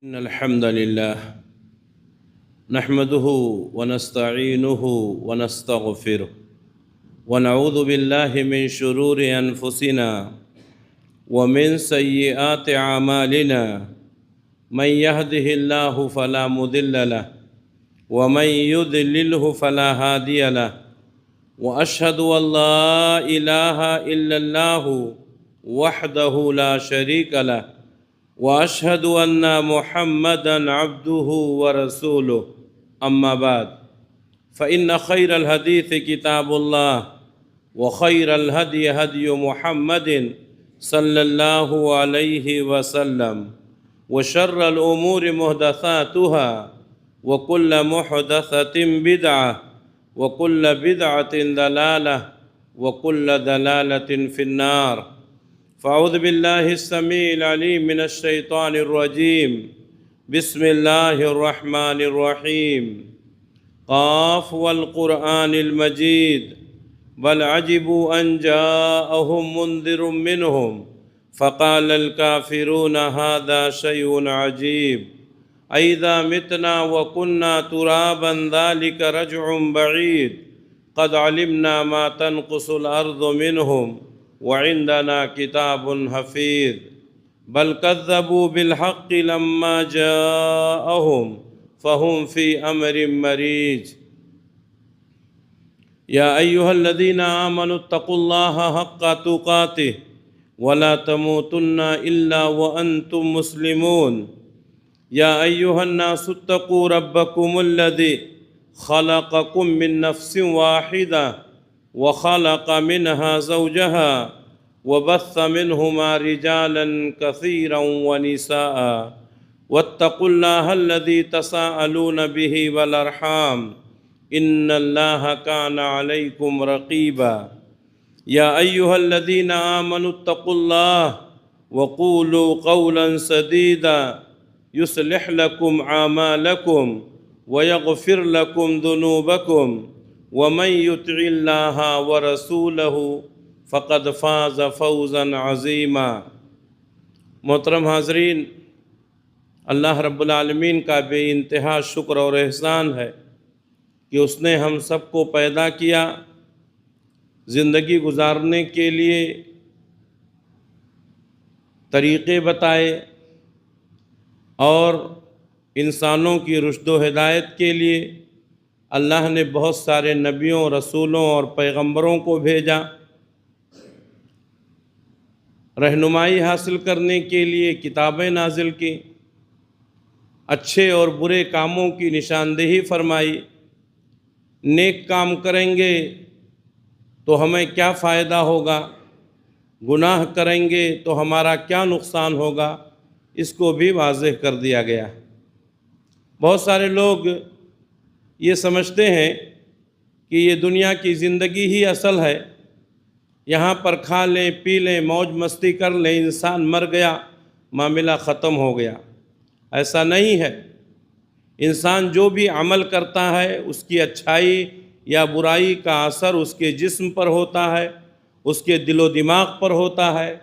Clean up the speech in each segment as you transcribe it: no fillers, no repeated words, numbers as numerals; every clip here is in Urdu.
إن الحمد لله نحمده ونستعينه ونستغفره ونعوذ بالله من شرور أنفسنا ومن سيئات أعمالنا من يهده الله فلا مضل له ومن يضلله فلا هادي له وأشهد أن لا إله إلا الله وحده لا شريك له وأشهد أن محمدًا عبده ورسوله أما بعد فإن خير الحديث كتاب الله وخير الهدي هدي محمد صلى الله عليه وسلم وشر الأمور محدثاتها وكل محدثة بدعة وكل بدعة ضلالة وكل ضلالة في النار فأعوذ بالله السميع العليم من الشيطان الرجيم بسم الله الرحمن الرحيم قاف والقرآن المجيد بل عجبوا أن جاءهم منذر منهم فقال الكافرون هذا شيء عجيب أئذا متنا وكنا ترابا ذلك رجع بعيد قد علمنا ما تنقص الأرض منهم وعندنا كتاب حفيظ بل كذبوا بالحق لما جاءهم فهم في أمر مريج يا أيها الذين آمنوا اتقوا الله حق تقاته ولا تموتن إلا وأنتم مسلمون يا أيها الناس اتقوا ربكم الذي خلقكم من نفس واحدة وخلق منها زوجها وبث منهما رجالا كثيرا ونساء واتقوا الله الذي تساءلون به والأرحام إن الله كان عليكم رقيبا يا أيها الذين آمنوا اتقوا الله وقولوا قولا سديدا يصلح لكم أعمالكم ويغفر لكم ذنوبكم ومن يطع الله ورسوله فقد فاز فوزا عظیما۔ محترم حاضرین، اللہ رب العالمین کا بے انتہا شکر اور احسان ہے کہ اس نے ہم سب کو پیدا کیا، زندگی گزارنے کے لیے طریقے بتائے اور انسانوں کی رشد و ہدایت کے لیے اللہ نے بہت سارے نبیوں، رسولوں اور پیغمبروں کو بھیجا، رہنمائی حاصل کرنے کے لیے کتابیں نازل کی، اچھے اور برے کاموں کی نشاندہی فرمائی۔ نیک کام کریں گے تو ہمیں کیا فائدہ ہوگا، گناہ کریں گے تو ہمارا کیا نقصان ہوگا، اس کو بھی واضح کر دیا گیا۔ بہت سارے لوگ یہ سمجھتے ہیں کہ یہ دنیا کی زندگی ہی اصل ہے، یہاں پر کھا لیں پی لیں موج مستی کر لیں، انسان مر گیا معاملہ ختم ہو گیا۔ ایسا نہیں ہے، انسان جو بھی عمل کرتا ہے اس کی اچھائی یا برائی کا اثر اس کے جسم پر ہوتا ہے، اس کے دل و دماغ پر ہوتا ہے،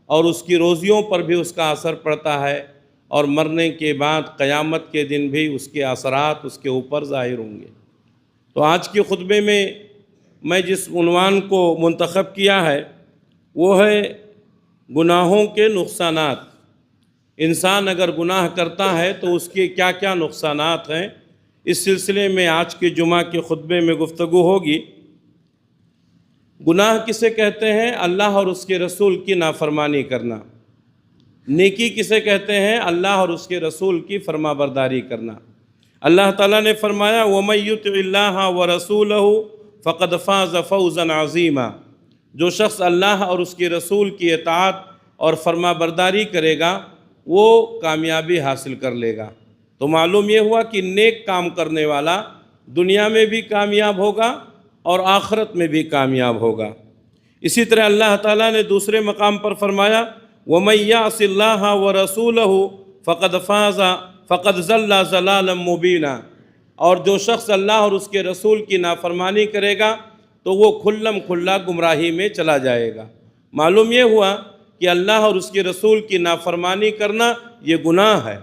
اور اس کی روزیوں پر بھی اس کا اثر پڑتا ہے، اور مرنے کے بعد قیامت کے دن بھی اس کے اثرات اس کے اوپر ظاہر ہوں گے۔ تو آج کے خطبے میں جس عنوان کو منتخب کیا ہے وہ ہے گناہوں کے نقصانات۔ انسان اگر گناہ کرتا ہے تو اس کے کیا کیا نقصانات ہیں، اس سلسلے میں آج کے جمعہ کے خطبے میں گفتگو ہوگی۔ گناہ کسے کہتے ہیں؟ اللہ اور اس کے رسول کی نافرمانی کرنا۔ نیکی کسے کہتے ہیں؟ اللہ اور اس کے رسول کی فرما برداری کرنا۔ اللہ تعالیٰ نے فرمایا وَمَن يُطِعِ اللَّهَ وَرَسُولَهُ فَقَدْ فَازَ فَوْزًا عَظِيمًا، جو شخص اللہ اور اس کے رسول کی اطاعت اور فرما برداری کرے گا وہ کامیابی حاصل کر لے گا۔ تو معلوم یہ ہوا کہ نیک کام کرنے والا دنیا میں بھی کامیاب ہوگا اور آخرت میں بھی کامیاب ہوگا۔ اسی طرح اللہ تعالیٰ نے دوسرے مقام پر فرمایا وَمَن يَعْصِ اللَّهَ وَرَسُولَهُ فَقَدْ ضَلَّ ضَلَالًا مُبِينًا، اور جو شخص اللہ اور اس کے رسول کی نافرمانی کرے گا تو وہ کھلم کھلا گمراہی میں چلا جائے گا۔ معلوم یہ ہوا کہ اللہ اور اس کے رسول کی نافرمانی کرنا یہ گناہ ہے،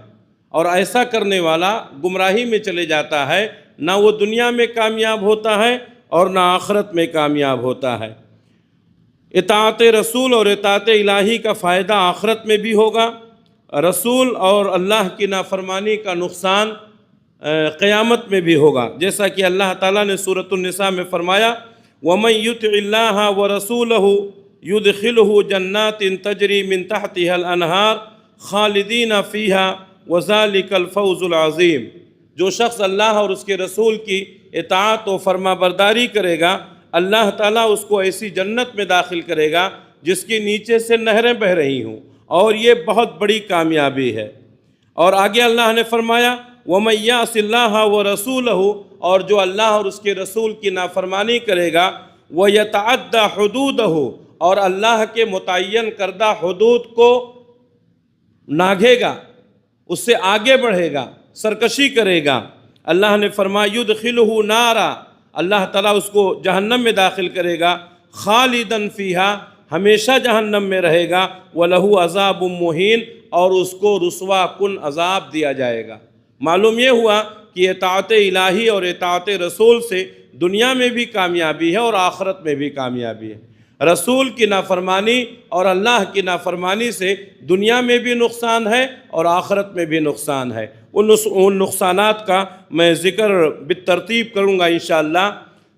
اور ایسا کرنے والا گمراہی میں چلے جاتا ہے، نہ وہ دنیا میں کامیاب ہوتا ہے اور نہ آخرت میں کامیاب ہوتا ہے۔ اطاعت رسول اور اطاعت الہی کا فائدہ آخرت میں بھی ہوگا، رسول اور اللہ کی نافرمانی کا نقصان قیامت میں بھی ہوگا، جیسا کہ اللہ تعالیٰ نے سورۃ النساء میں فرمایا وَمَن يُطِعِ اللَّهَ وَرَسُولَهُ يُدْخِلْهُ جَنَّاتٍ تَجْرِي مِن تَحْتِهَا الْأَنْهَارُ خَالِدِينَ فِيهَا وَذَلِكَ الْفَوْزُ الْعَظِيمُ۔ جو شخص اللہ اور اس کے رسول کی اطاعت و فرما برداری کرے گا، اللہ تعالیٰ اس کو ایسی جنت میں داخل کرے گا جس کے نیچے سے نہریں بہہ رہی ہوں، اور یہ بہت بڑی کامیابی ہے۔ اور آگے اللہ نے فرمایا وَمَن يَعْصِ اللَّهَ وَرَسُولَهُ، اور جو اللہ اور اس کے رسول کی نافرمانی کرے گا، وَيَتَعَدَّ حُدُودَهُ، اور اللہ کے متعین کردہ حدود کو ناگے گا، اس سے آگے بڑھے گا، سرکشی کرے گا، اللہ نے فرمایا يُدْخِلُهُ نَارًا، اللہ تعالیٰ اس کو جہنم میں داخل کرے گا، خالداً فیہا، ہمیشہ جہنم میں رہے گا، وَلَهُ عَذَابٌ مُّہِینٌ، اور اس کو رسوا کن عذاب دیا جائے گا۔ معلوم یہ ہوا کہ اطاعت الہی اور اطاعت رسول سے دنیا میں بھی کامیابی ہے اور آخرت میں بھی کامیابی ہے۔ رسول کی نافرمانی اور اللہ کی نافرمانی سے دنیا میں بھی نقصان ہے اور آخرت میں بھی نقصان ہے۔ ان نقصانات کا میں ذکر بالترتیب کروں گا انشاءاللہ۔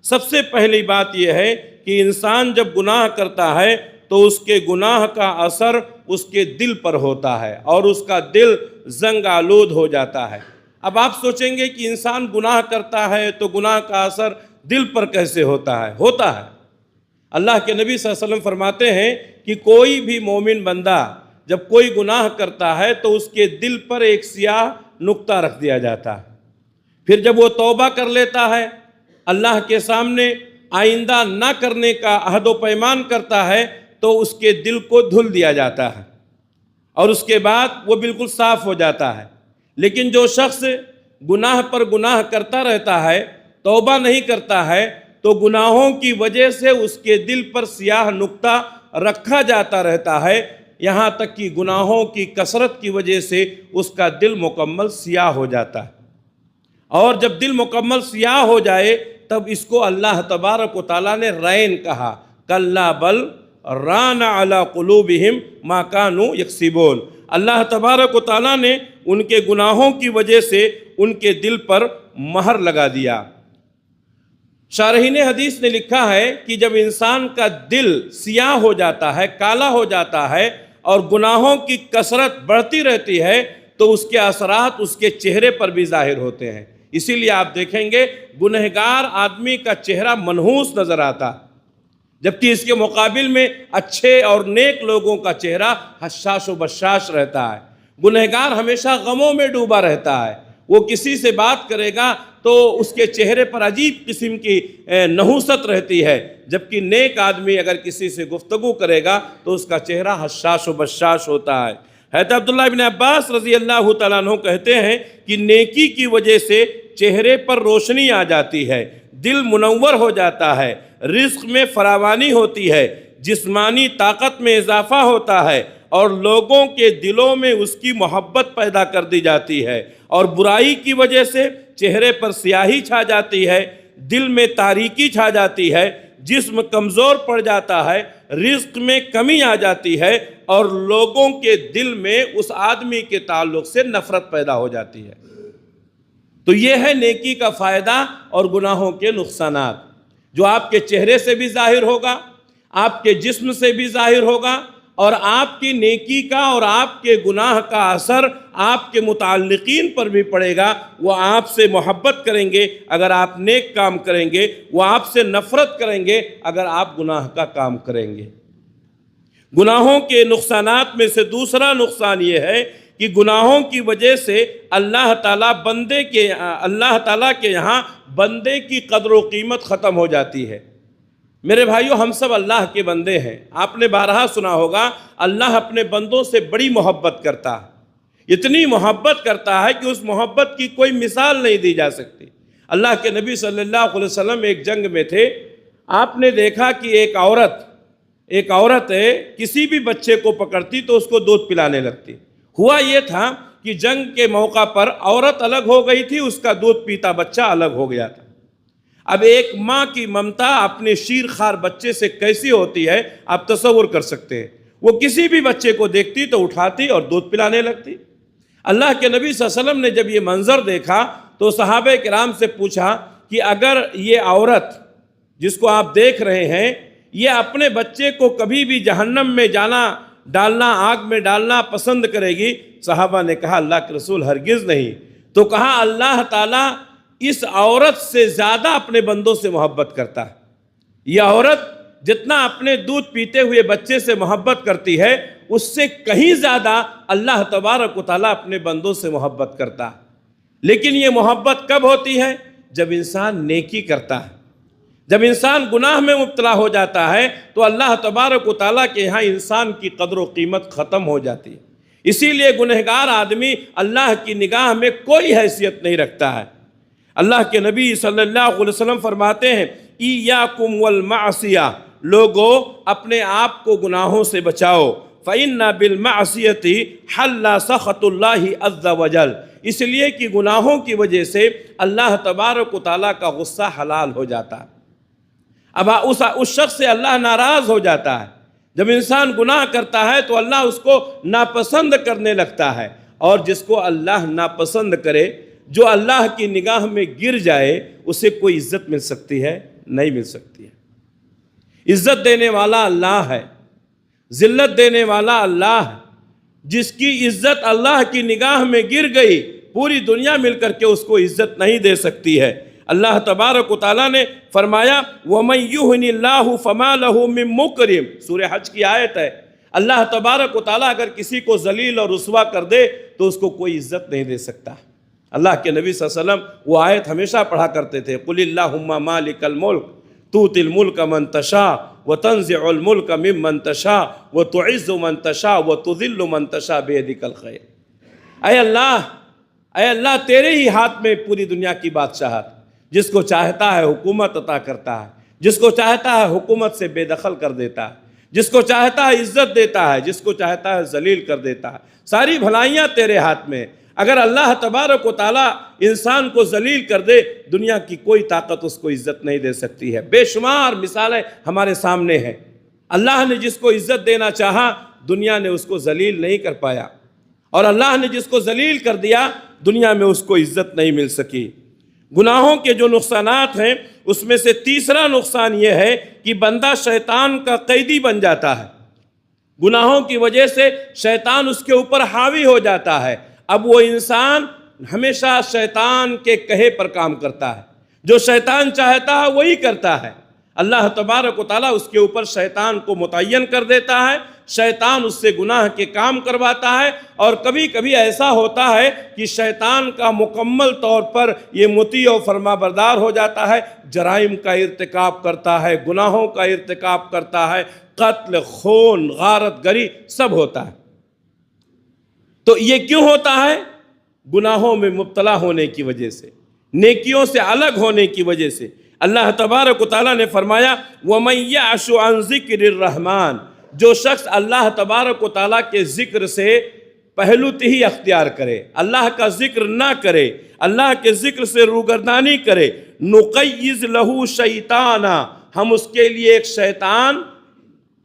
سب سے پہلی بات یہ ہے کہ انسان جب گناہ کرتا ہے تو اس کے گناہ کا اثر اس کے دل پر ہوتا ہے اور اس کا دل زنگ آلود ہو جاتا ہے۔ اب آپ سوچیں گے کہ انسان گناہ کرتا ہے تو گناہ کا اثر دل پر کیسے ہوتا ہے؟ ہوتا ہے۔ اللہ کے نبی صلی اللہ علیہ وسلم فرماتے ہیں کہ کوئی بھی مومن بندہ جب کوئی گناہ کرتا ہے تو اس کے دل پر ایک سیاہ نقطہ رکھ دیا جاتا ہے، پھر جب وہ توبہ کر لیتا ہے، اللہ کے سامنے آئندہ نہ کرنے کا عہد و پیمان کرتا ہے، تو اس کے دل کو دھل دیا جاتا ہے اور اس کے بعد وہ بالکل صاف ہو جاتا ہے۔ لیکن جو شخص گناہ پر گناہ کرتا رہتا ہے، توبہ نہیں کرتا ہے، تو گناہوں کی وجہ سے اس کے دل پر سیاہ نقطہ رکھا جاتا رہتا ہے، یہاں تک کہ گناہوں کی کثرت کی وجہ سے اس کا دل مکمل سیاہ ہو جاتا ہے۔ اور جب دل مکمل سیاہ ہو جائے تب اس کو اللہ تبارک و تعالیٰ نے رین کہا، کلا بل ران علی قلوبہم ما کانوا یکسبون۔ اللہ تبارک و تعالیٰ نے ان کے گناہوں کی وجہ سے ان کے دل پر مہر لگا دیا۔ شارحین حدیث نے لکھا ہے کہ جب انسان کا دل سیاہ ہو جاتا ہے، کالا ہو جاتا ہے اور گناہوں کی کثرت بڑھتی رہتی ہے تو اس کے اثرات اس کے چہرے پر بھی ظاہر ہوتے ہیں۔ اسی لیے آپ دیکھیں گے گنہگار آدمی کا چہرہ منحوس نظر آتا، جبکہ اس کے مقابل میں اچھے اور نیک لوگوں کا چہرہ حشاش و بشاش رہتا ہے۔ گنہگار ہمیشہ غموں میں ڈوبا رہتا ہے، وہ کسی سے بات کرے گا تو اس کے چہرے پر عجیب قسم کی نحوست رہتی ہے، جبکہ نیک آدمی اگر کسی سے گفتگو کرے گا تو اس کا چہرہ حشاش و بشاش ہوتا ہے۔ حضرت عبداللہ بن عباس رضی اللہ تعالیٰ عنہ کہتے ہیں کہ نیکی کی وجہ سے چہرے پر روشنی آ جاتی ہے، دل منور ہو جاتا ہے، رزق میں فراوانی ہوتی ہے، جسمانی طاقت میں اضافہ ہوتا ہے اور لوگوں کے دلوں میں اس کی محبت پیدا کر دی جاتی ہے۔ اور برائی کی وجہ سے چہرے پر سیاہی چھا جاتی ہے، دل میں تاریکی چھا جاتی ہے، جسم کمزور پڑ جاتا ہے، رزق میں کمی آ جاتی ہے اور لوگوں کے دل میں اس آدمی کے تعلق سے نفرت پیدا ہو جاتی ہے۔ تو یہ ہے نیکی کا فائدہ اور گناہوں کے نقصانات، جو آپ کے چہرے سے بھی ظاہر ہوگا، آپ کے جسم سے بھی ظاہر ہوگا، اور آپ کی نیکی کا اور آپ کے گناہ کا اثر آپ کے متعلقین پر بھی پڑے گا۔ وہ آپ سے محبت کریں گے اگر آپ نیک کام کریں گے، وہ آپ سے نفرت کریں گے اگر آپ گناہ کا کام کریں گے۔ گناہوں کے نقصانات میں سے دوسرا نقصان یہ ہے کہ گناہوں کی وجہ سے اللہ تعالیٰ کے یہاں بندے کی قدر و قیمت ختم ہو جاتی ہے۔ میرے بھائیو، ہم سب اللہ کے بندے ہیں۔ آپ نے بارہا سنا ہوگا اللہ اپنے بندوں سے بڑی محبت کرتا ہے، اتنی محبت کرتا ہے کہ اس محبت کی کوئی مثال نہیں دی جا سکتی۔ اللہ کے نبی صلی اللہ علیہ وسلم ایک جنگ میں تھے، آپ نے دیکھا کہ ایک عورت کسی بھی بچے کو پکڑتی تو اس کو دودھ پلانے لگتی۔ ہوا یہ تھا کہ جنگ کے موقع پر عورت الگ ہو گئی تھی، اس کا دودھ پیتا بچہ الگ ہو گیا تھا۔ اب ایک ماں کی ممتا اپنے شیر خوار بچے سے کیسی ہوتی ہے آپ تصور کر سکتے ہیں۔ وہ کسی بھی بچے کو دیکھتی تو اٹھاتی اور دودھ پلانے لگتی۔ اللہ کے نبی صلی اللہ علیہ وسلم نے جب یہ منظر دیکھا تو صحابہ کرام سے پوچھا کہ اگر یہ عورت جس کو آپ دیکھ رہے ہیں یہ اپنے بچے کو کبھی بھی جہنم میں ڈالنا آگ میں ڈالنا پسند کرے گی؟ صحابہ نے کہا اللہ کے رسول ہرگز نہیں۔ تو کہا اللہ تعالیٰ اس عورت سے زیادہ اپنے بندوں سے محبت کرتا ہے۔ یہ عورت جتنا اپنے دودھ پیتے ہوئے بچے سے محبت کرتی ہے اس سے کہیں زیادہ اللہ تبارک و تعالیٰ اپنے بندوں سے محبت کرتا ہے۔ لیکن یہ محبت کب ہوتی ہے؟ جب انسان نیکی کرتا ہے، جب انسان گناہ میں مبتلا ہو جاتا ہے تو اللہ تبارک و تعالیٰ کے یہاں انسان کی قدر و قیمت ختم ہو جاتی ہے۔ اسی لیے گنہگار آدمی اللہ کی نگاہ میں کوئی حیثیت نہیں رکھتا ہے۔ اللہ کے نبی صلی اللہ علیہ وسلم فرماتے ہیں ایاکم والمعصیہ، لوگو اپنے آپ کو گناہوں سے بچاؤ، فإن بالمعصیة حل سخط اللہ عز وجل، اس لیے کہ گناہوں کی وجہ سے اللہ تبارک و تعالیٰ کا غصہ حلال ہو جاتا ہے۔ اب اس شخص سے اللہ ناراض ہو جاتا ہے۔ جب انسان گناہ کرتا ہے تو اللہ اس کو ناپسند کرنے لگتا ہے، اور جس کو اللہ ناپسند کرے، جو اللہ کی نگاہ میں گر جائے، اسے کوئی عزت مل سکتی ہے؟ نہیں مل سکتی ہے۔ عزت دینے والا اللہ ہے، ذلت دینے والا اللہ ہے۔ جس کی عزت اللہ کی نگاہ میں گر گئی پوری دنیا مل کر کے اس کو عزت نہیں دے سکتی ہے۔ اللہ تبارک و تعالیٰ نے فرمایا وَمَن يُهْنِ اللَّهُ فَمَا لَهُ مِن مُكْرِمٍ، سورہ حج کی آیت ہے۔ اللہ تبارک و تعالیٰ اگر کسی کو ذلیل اور رسوا کر دے تو اس کو کوئی عزت نہیں دے سکتا۔ اللہ کے نبی صلی اللہ علیہ وسلم وہ آیت ہمیشہ پڑھا کرتے تھے قُلِ اللَّهُمَّ مَالِكَ الْمُلْكِ تُؤْتِي الْمُلْكَ مَن تَشَاءُ وَتَنزِعُ الْمُلْكَ مِمَّن تَشَاءُ وَتُعِزُّ مَن تَشَاءُ وَتُذِلُّ مَن تَشَاءُ بِيَدِكَ الْخَيْرُ۔ اے اللہ تیرے ہی ہاتھ میں پوری دنیا کی بادشاہت، جس کو چاہتا ہے حکومت عطا کرتا ہے، جس کو چاہتا ہے حکومت سے بے دخل کر دیتا ہے، جس کو چاہتا ہے عزت دیتا ہے، جس کو چاہتا ہے ذلیل کر دیتا ہے۔ ساری بھلائیاں تیرے ہاتھ میں۔ اگر اللہ تبارک و تعالیٰ انسان کو ذلیل کر دے دنیا کی کوئی طاقت اس کو عزت نہیں دے سکتی ہے۔ بے شمار مثالیں ہمارے سامنے ہیں۔ اللہ نے جس کو عزت دینا چاہا دنیا نے اس کو ذلیل نہیں کر پایا، اور اللہ نے جس کو ذلیل کر دیا دنیا میں اس کو عزت نہیں مل سکی۔ گناہوں کے جو نقصانات ہیں اس میں سے تیسرا نقصان یہ ہے کہ بندہ شیطان کا قیدی بن جاتا ہے۔ گناہوں کی وجہ سے شیطان اس کے اوپر حاوی ہو جاتا ہے۔ اب وہ انسان ہمیشہ شیطان کے کہے پر کام کرتا ہے، جو شیطان چاہتا ہے وہی کرتا ہے۔ اللہ تبارک و تعالیٰ اس کے اوپر شیطان کو متعین کر دیتا ہے، شیطان اس سے گناہ کے کام کرواتا ہے، اور کبھی کبھی ایسا ہوتا ہے کہ شیطان کا مکمل طور پر یہ مطیع و فرما بردار ہو جاتا ہے، جرائم کا ارتکاب کرتا ہے، گناہوں کا ارتکاب کرتا ہے، قتل، خون، غارت گری سب ہوتا ہے۔ تو یہ کیوں ہوتا ہے؟ گناہوں میں مبتلا ہونے کی وجہ سے، نیکیوں سے الگ ہونے کی وجہ سے۔ اللہ تبارک و تعالیٰ نے فرمایا وَمَن يَعْشُ عَن ذِكْرِ الرَّحْمَنِ، جو شخص اللہ تبارک و تعالیٰ کے ذکر سے پہلوتی اختیار کرے، اللہ کا ذکر نہ کرے، اللہ کے ذکر سے روگردانی کرے، نُقَيِّضْ لَهُ شَيْطَانًا، ہم اس کے لیے ایک شیطان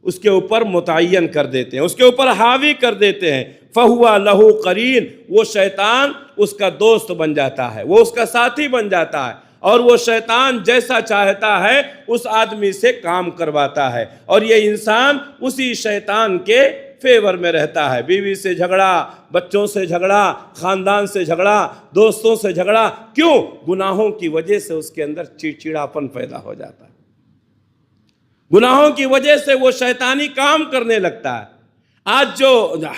اس کے اوپر متعین کر دیتے ہیں، اس کے اوپر حاوی کر دیتے ہیں، فَهُوَ لَهُ قَرِينٌ، وہ شیطان اس کا دوست بن جاتا ہے، وہ اس کا ساتھی بن جاتا ہے، اور وہ شیطان جیسا چاہتا ہے اس آدمی سے کام کرواتا ہے، اور یہ انسان اسی شیطان کے فیور میں رہتا ہے۔ بیوی سے جھگڑا، بچوں سے جھگڑا، خاندان سے جھگڑا، دوستوں سے جھگڑا، کیوں؟ گناہوں کی وجہ سے اس کے اندر چڑچڑاپن پیدا ہو جاتا ہے، گناہوں کی وجہ سے وہ شیطانی کام کرنے لگتا ہے۔ آج جو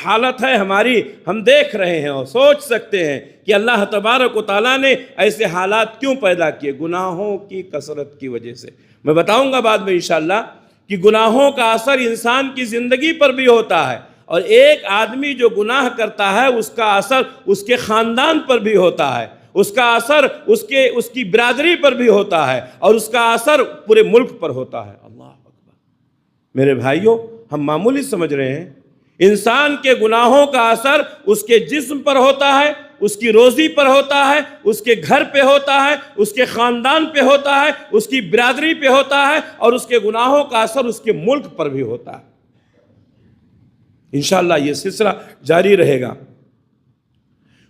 حالت ہے ہماری، ہم دیکھ رہے ہیں اور سوچ سکتے ہیں کہ اللہ تبارک و تعالیٰ نے ایسے حالات کیوں پیدا کیے؟ گناہوں کی کثرت کی وجہ سے۔ میں بتاؤں گا بعد میں انشاءاللہ کہ گناہوں کا اثر انسان کی زندگی پر بھی ہوتا ہے، اور ایک آدمی جو گناہ کرتا ہے اس کا اثر اس کے خاندان پر بھی ہوتا ہے، اس کا اثر اس کی برادری پر بھی ہوتا ہے، اور اس کا اثر پورے ملک پر ہوتا ہے۔ اللہ اکبر۔ میرے بھائیوں، ہم معمولی سمجھ رہے ہیں، انسان کے گناہوں کا اثر اس کے جسم پر ہوتا ہے، اس کی روزی پر ہوتا ہے، اس کے گھر پہ ہوتا ہے، اس کے خاندان پہ ہوتا ہے، اس کی برادری پہ ہوتا ہے، اور اس کے گناہوں کا اثر اس کے ملک پر بھی ہوتا ہے۔ انشاءاللہ یہ سلسلہ جاری رہے گا۔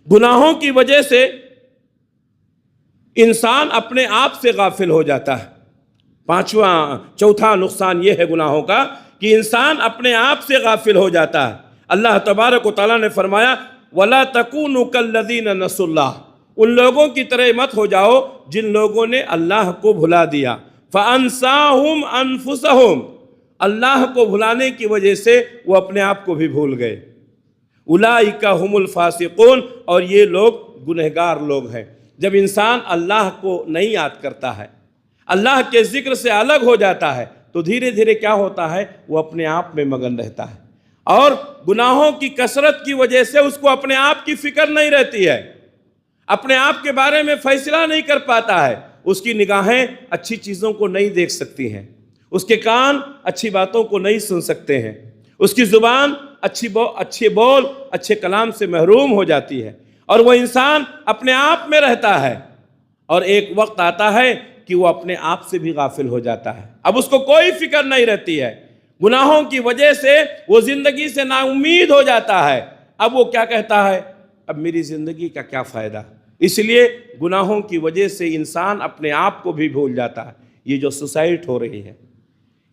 گناہوں کی وجہ سے انسان اپنے آپ سے غافل ہو جاتا ہے۔ چوتھا نقصان یہ ہے گناہوں کا کہ انسان اپنے آپ سے غافل ہو جاتا ہے۔ اللہ تبارک و تعالیٰ نے فرمایا وَلَا تَكُونُوا كَالَّذِينَ نَسُوا اللَّهَ، ان لوگوں کی طرح مت ہو جاؤ جن لوگوں نے اللہ کو بھلا دیا۔ فَأَنْسَاهُمْ أَنفُسَهُمْ، اللہ کو بھلانے کی وجہ سے وہ اپنے آپ کو بھی بھول گئے۔ اولئک هم الفاسقون، اور یہ لوگ گنہگار لوگ ہیں۔ جب انسان اللہ کو نہیں یاد کرتا ہے، اللہ کے ذکر سے الگ ہو جاتا ہے، تو دھیرے دھیرے کیا ہوتا ہے، وہ اپنے آپ میں مگن رہتا ہے، اور گناہوں کی کثرت کی وجہ سے اس کو اپنے آپ کی فکر نہیں رہتی ہے، اپنے آپ کے بارے میں فیصلہ نہیں کر پاتا ہے۔ اس کی نگاہیں اچھی چیزوں کو نہیں دیکھ سکتی ہیں، اس کے کان اچھی باتوں کو نہیں سن سکتے ہیں، اس کی زبان اچھے بول اچھے کلام سے محروم ہو جاتی ہے، اور وہ انسان اپنے آپ میں رہتا ہے، اور ایک وقت آتا ہے کہ وہ اپنے آپ سے بھی غافل ہو جاتا ہے۔ اب اس کو کوئی فکر نہیں رہتی ہے، گناہوں کی وجہ سے وہ زندگی سے نا امید ہو جاتا ہے۔ اب وہ کیا کہتا ہے، اب میری زندگی کا کیا فائدہ؟ اس لیے گناہوں کی وجہ سے انسان اپنے آپ کو بھی بھول جاتا ہے۔ یہ جو سوسائٹ ہو رہی ہے،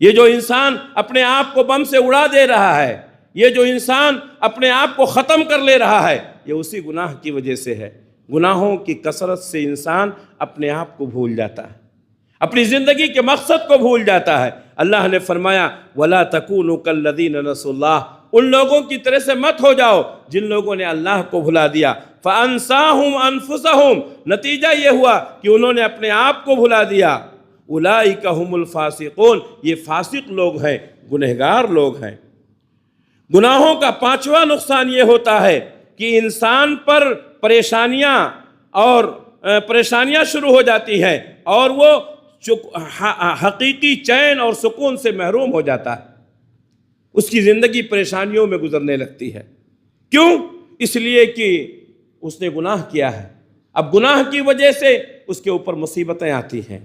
یہ جو انسان اپنے آپ کو بم سے اڑا دے رہا ہے، یہ جو انسان اپنے آپ کو ختم کر لے رہا ہے، یہ اسی گناہ کی وجہ سے ہے۔ گناہوں کی کثرت سے انسان اپنے آپ کو بھول جاتا ہے، اپنی زندگی کے مقصد کو بھول جاتا ہے۔ اللہ نے فرمایا وَلَا تَكُونُوا كَالَّذِينَ نَسُوا اللَّهَ، ان لوگوں کی طرح سے مت ہو جاؤ جن لوگوں نے اللہ کو بھلا دیا۔ فَأَنْسَاهُمْ أَنفُسَهُمْ، نتیجہ یہ ہوا کہ انہوں نے اپنے آپ کو بھلا دیا۔ اولئک هم الفاسقون، یہ فاسق لوگ ہیں، گنہگار لوگ ہیں۔ گناہوں کا پانچواں نقصان یہ ہوتا ہے کہ انسان پر پریشانیاں شروع ہو جاتی ہیں، اور وہ حقیقی چین اور سکون سے محروم ہو جاتا ہے۔ اس کی زندگی پریشانیوں میں گزرنے لگتی ہے۔ کیوں؟ اس لیے کہ اس نے گناہ کیا ہے۔ اب گناہ کی وجہ سے اس کے اوپر مصیبتیں آتی ہیں،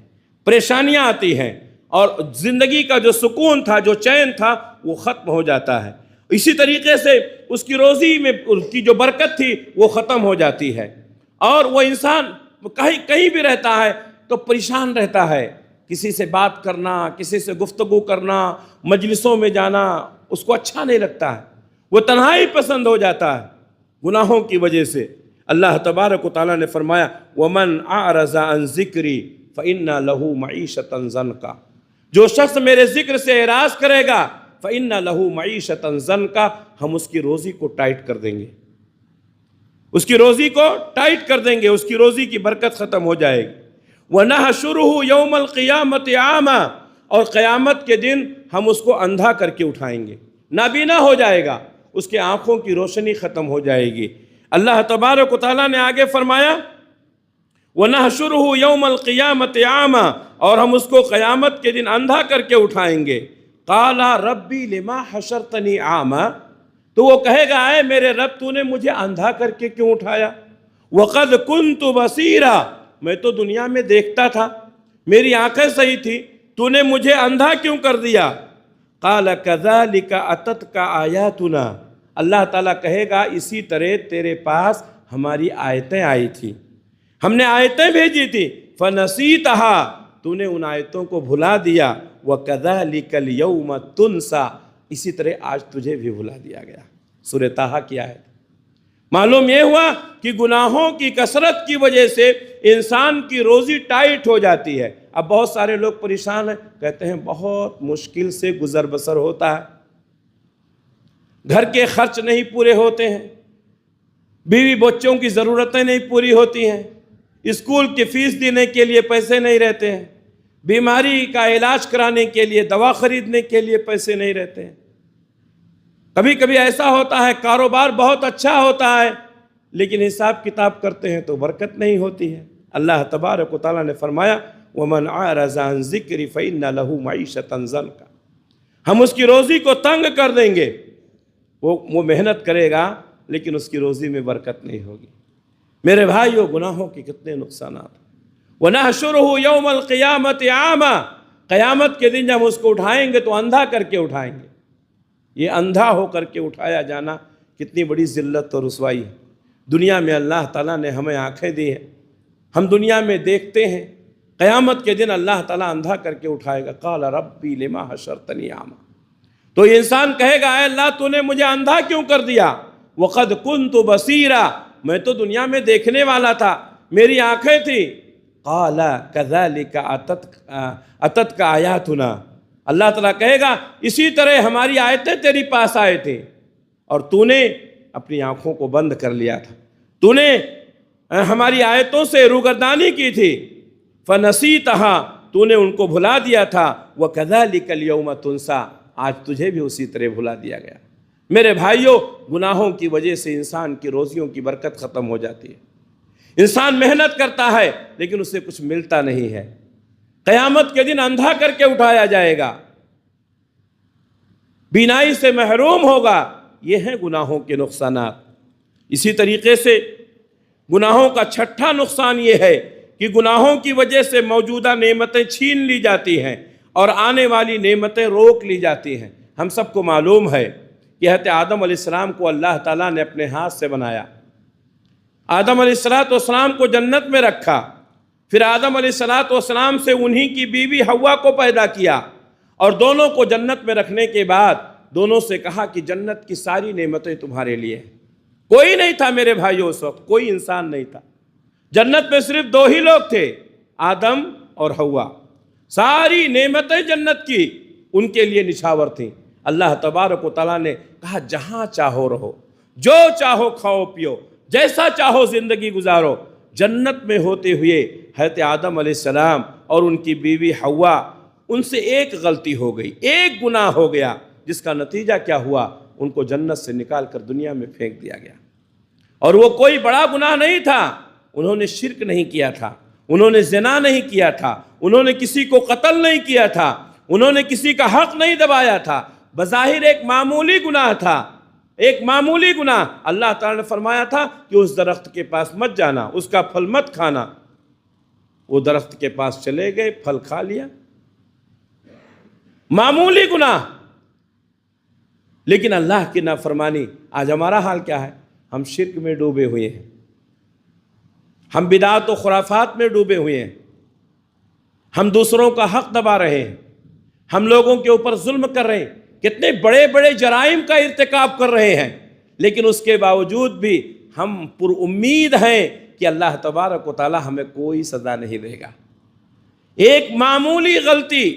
پریشانیاں آتی ہیں، اور زندگی کا جو سکون تھا، جو چین تھا، وہ ختم ہو جاتا ہے۔ اسی طریقے سے اس کی روزی میں اس کی جو برکت تھی وہ ختم ہو جاتی ہے، اور وہ انسان کہیں بھی رہتا ہے تو پریشان رہتا ہے۔ کسی سے بات کرنا، کسی سے گفتگو کرنا، مجلسوں میں جانا اس کو اچھا نہیں لگتا ہے، وہ تنہائی پسند ہو جاتا ہے گناہوں کی وجہ سے۔ اللہ تبارک و تعالیٰ نے فرمایا وَمَنْ أَعْرَضَ عَنْ ذِكْرِي فَإِنَّ لَهُ مَعِيشَةً ضَنْكًا، جو شخص میرے ذکر سے اعراض کرے گا فَإِنَّ لَهُ مَعِيشَةً ضَنْكًا، ہم اس کی روزی کو ٹائٹ کر دیں گے، اس کی روزی کو ٹائٹ کر دیں گے، اس کی روزی کی برکت ختم ہو جائے گی۔ وَنَحْشُرُهُ يَوْمَ الْقِيَامَةِ عَامًا، اور قیامت کے دن ہم اس کو اندھا کر کے اٹھائیں گے، نابینا ہو جائے گا، اس کے آنکھوں کی روشنی ختم ہو جائے گی۔ اللہ تبارک و تعالیٰ نے آگے فرمایا وَنَحْشُرُهُ يَوْمَ الْقِيَامَةِ عَامًا، اور ہم اس کو قیامت کے دن اندھا کر کے اٹھائیں گے۔ قَالَ رَبِّ لِمَا حَشَرْتَنِي عَامًا، تو وہ کہے گا اے میرے رب تو نے مجھے اندھا کر کے کیوں اٹھایا؟ وَقَدْ كُنْتُ بَصِيرًا، میں تو دنیا میں دیکھتا تھا، میری آنکھیں صحیح تھی، تو نے مجھے اندھا کیوں کر دیا؟ قَالَ كَذَلِكَ أَتَتْكَ آيَاتُنَا، اللہ تعالیٰ کہے گا اسی طرح تیرے پاس ہماری آیتیں آئی تھی، ہم نے آیتیں بھیجی تھی، فَنَسِيتَهَا، تو نے ان آیتوں کو بھلا دیا، وَكَذَلِكَ الْيَوْمَ تُنْسَى، اسی طرح آج تجھے بھی بھلا دیا گیا۔ سورہ طٰہٰ کی آیت۔ معلوم یہ ہوا کہ گناہوں کی کثرت کی وجہ سے انسان کی روزی ٹائٹ ہو جاتی ہے۔ اب بہت سارے لوگ پریشان ہیں، کہتے ہیں بہت مشکل سے گزر بسر ہوتا ہے، گھر کے خرچ نہیں پورے ہوتے ہیں، بیوی بچوں کی ضرورتیں نہیں پوری ہوتی ہیں، اسکول کی فیس دینے کے لیے پیسے نہیں رہتے ہیں، بیماری کا علاج کرانے کے لیے، دوا خریدنے کے لیے پیسے نہیں رہتے ہیں۔ کبھی کبھی ایسا ہوتا ہے کاروبار بہت اچھا ہوتا ہے لیکن حساب کتاب کرتے ہیں تو برکت نہیں ہوتی ہے۔ اللہ تبارک و تعالیٰ نے فرمایا وَمَنْ أَعْرَضَ عَنْ ذِكْرِي فَإِنَّ لَهُ مَعِيشَةً ضَنْكًا، ہم اس کی روزی کو تنگ کر دیں گے۔ وہ محنت کرے گا لیکن اس کی روزی میں برکت نہیں ہوگی۔ میرے بھائیو، گناہوں کے کتنے نقصانات۔ وَنَحْشُرُهُ يَوْمَ الْقِيَامَةِ عَامًا، قیامت کے دن جب ہم اس کو اٹھائیں گے تو اندھا کر کے اٹھائیں گے۔ یہ اندھا ہو کر کے اٹھایا جانا کتنی بڑی ذلت اور رسوائی ہے۔ دنیا میں اللہ تعالیٰ نے ہمیں آنکھیں دی ہیں، ہم دنیا میں دیکھتے ہیں، قیامت کے دن اللہ تعالیٰ اندھا کر کے اٹھائے گا۔ قَالَ رَبِّي لِمَا حَشَرْتَنِي أَعْمَىٰ، تو یہ انسان کہے گا اے اللہ تو نے مجھے اندھا کیوں کر دیا؟ وَقَدْ كُنْتُ بَصِيرًا، میں تو دنیا میں دیکھنے والا تھا، میری آنکھیں تھیں۔ قَالَ كَذَلِكَ أَتَتْكَ آيَاتُنَا، اللہ تعالیٰ کہے گا اسی طرح ہماری آیتیں تیری پاس آئے تھے اور تو نے اپنی آنکھوں کو بند کر لیا تھا، تو نے ہماری آیتوں سے روگردانی کی تھی۔ فَنَسِيتَهَا، تو نے ان کو بھلا دیا تھا۔ وَكَذَلِكَ الْيَوْمَ تُنْسَىٰ، آج تجھے بھی اسی طرح بھلا دیا گیا۔ میرے بھائیوں، گناہوں کی وجہ سے انسان کی روزیوں کی برکت ختم ہو جاتی ہے۔ انسان محنت کرتا ہے لیکن اسے کچھ ملتا نہیں ہے۔ قیامت کے دن اندھا کر کے اٹھایا جائے گا، بینائی سے محروم ہوگا۔ یہ ہیں گناہوں کے نقصانات۔ اسی طریقے سے گناہوں کا چھٹا نقصان یہ ہے کہ گناہوں کی وجہ سے موجودہ نعمتیں چھین لی جاتی ہیں اور آنے والی نعمتیں روک لی جاتی ہیں۔ ہم سب کو معلوم ہے کہ حضرت آدم علیہ السلام کو اللہ تعالیٰ نے اپنے ہاتھ سے بنایا۔ آدم علیہ السلام کو جنت میں رکھا، پھر آدم علیہ السلام سے انہی کی بیوی حوا کو پیدا کیا، اور دونوں کو جنت میں رکھنے کے بعد دونوں سے کہا کہ جنت کی ساری نعمتیں تمہارے لیے ہیں۔ کوئی نہیں تھا میرے بھائیو، اس وقت کوئی انسان نہیں تھا، جنت میں صرف دو ہی لوگ تھے، آدم اور حوا۔ ساری نعمتیں جنت کی ان کے لیے نچھاور تھیں۔ اللہ تبارک و تعالیٰ نے کہا جہاں چاہو رہو، جو چاہو کھاؤ پیو، جیسا چاہو زندگی گزارو۔ جنت میں ہوتے ہوئے حضرت آدم علیہ السلام اور ان کی بیوی حوا، ان سے ایک غلطی ہو گئی، ایک گناہ ہو گیا، جس کا نتیجہ کیا ہوا؟ ان کو جنت سے نکال کر دنیا میں پھینک دیا گیا۔ اور وہ کوئی بڑا گناہ نہیں تھا، انہوں نے شرک نہیں کیا تھا، انہوں نے زنا نہیں کیا تھا، انہوں نے کسی کو قتل نہیں کیا تھا، انہوں نے کسی کا حق نہیں دبایا تھا۔ بظاہر ایک معمولی گناہ تھا، ایک معمولی گناہ۔ اللہ تعالیٰ نے فرمایا تھا کہ اس درخت کے پاس مت جانا، اس کا پھل مت کھانا۔ وہ درخت کے پاس چلے گئے، پھل کھا لیا، معمولی گناہ۔ لیکن اللہ کی نافرمانی، آج ہمارا حال کیا ہے؟ ہم شرک میں ڈوبے ہوئے ہیں، ہم بدعات و خرافات میں ڈوبے ہوئے ہیں، ہم دوسروں کا حق دبا رہے ہیں، ہم لوگوں کے اوپر ظلم کر رہے ہیں، کتنے بڑے بڑے جرائم کا ارتکاب کر رہے ہیں، لیکن اس کے باوجود بھی ہم پر امید ہیں کہ اللہ تبارک و تعالی ہمیں کوئی سزا نہیں دے گا۔ ایک معمولی غلطی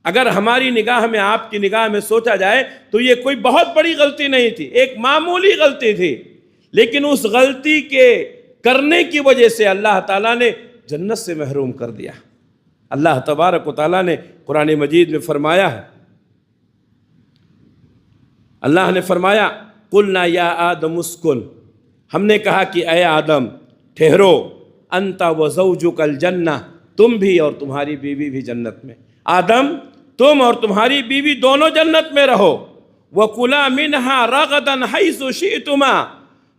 اگر ہماری نگاہ میں، آپ کی نگاہ میں سوچا جائے تو یہ کوئی بہت بڑی غلطی نہیں تھی، ایک معمولی غلطی تھی، لیکن اس غلطی کے کرنے کی وجہ سے اللہ تعالیٰ نے جنت سے محروم کر دیا۔ اللہ تبارک و تعالیٰ نے قرآن مجید میں فرمایا ہے، اللہ نے فرمایا قُلْنَا يَا آدَمُ اسْكُنْ، ہم نے کہا کہ اے آدم ٹھہرو، انت وزوجک الجنہ، تم بھی اور تمہاری بیوی بھی جنت میں۔ آدم تم اور تمہاری بیوی دونوں جنت میں رہو۔ وَكُلَا مِنْهَا رَغَدًا حَيْثُ شِئْتُمَا،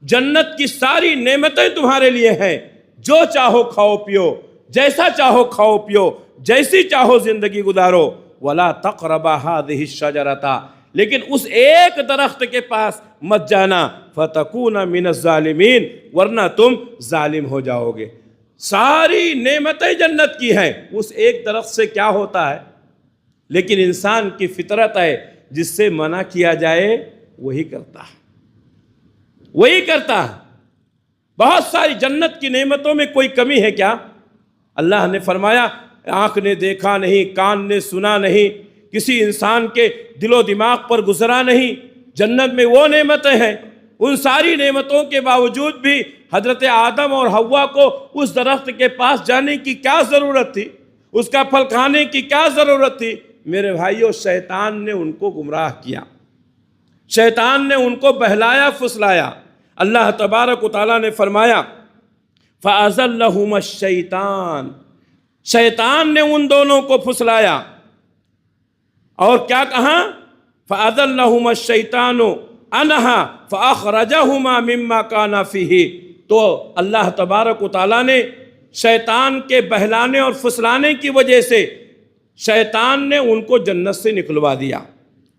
جنت کی ساری نعمتیں تمہارے لیے ہیں، جو چاہو کھاؤ پیو، جیسا چاہو کھاؤ پیو، جیسی چاہو زندگی گزارو۔ وَلَا تَقْرَبَا هَذِهِ الشَّجَرَةَ، لیکن اس ایک درخت کے پاس مت جانا، فَتَكُونَ مِنَ الظَّالِمِينَ، ورنہ تم ظالم ہو جاؤ گے۔ ساری نعمتیں جنت کی ہیں، اس ایک درخت سے کیا ہوتا ہے؟ لیکن انسان کی فطرت ہے، جس سے منع کیا جائے وہی کرتا ہے، وہی کرتا ہے۔ بہت ساری جنت کی نعمتوں میں کوئی کمی ہے کیا؟ اللہ نے فرمایا آنکھ نے دیکھا نہیں، کان نے سنا نہیں، کسی انسان کے دل و دماغ پر گزرا نہیں، جنت میں وہ نعمتیں ہیں۔ ان ساری نعمتوں کے باوجود بھی حضرت آدم اور حوا کو اس درخت کے پاس جانے کی کیا ضرورت تھی؟ اس کا پھل کھانے کی کیا ضرورت تھی؟ میرے بھائیو، شیطان نے ان کو گمراہ کیا، شیطان نے ان کو بہلایا پھسلایا۔ اللہ تبارک و تعالیٰ نے فرمایا فَأَزَلَّهُمَا الشَّيْطَانُ، شیطان نے ان دونوں کو پھسلایا، اور کیا کہا؟ فَأَزَلَّهُمَا الشَّيْطَانُ انہا فاخرجہما مما کانا فیہ، تو اللہ تبارک و تعالیٰ نے شیطان کے بہلانے اور پھسلانے کی وجہ سے شیطان نے ان کو جنت سے نکلوا دیا۔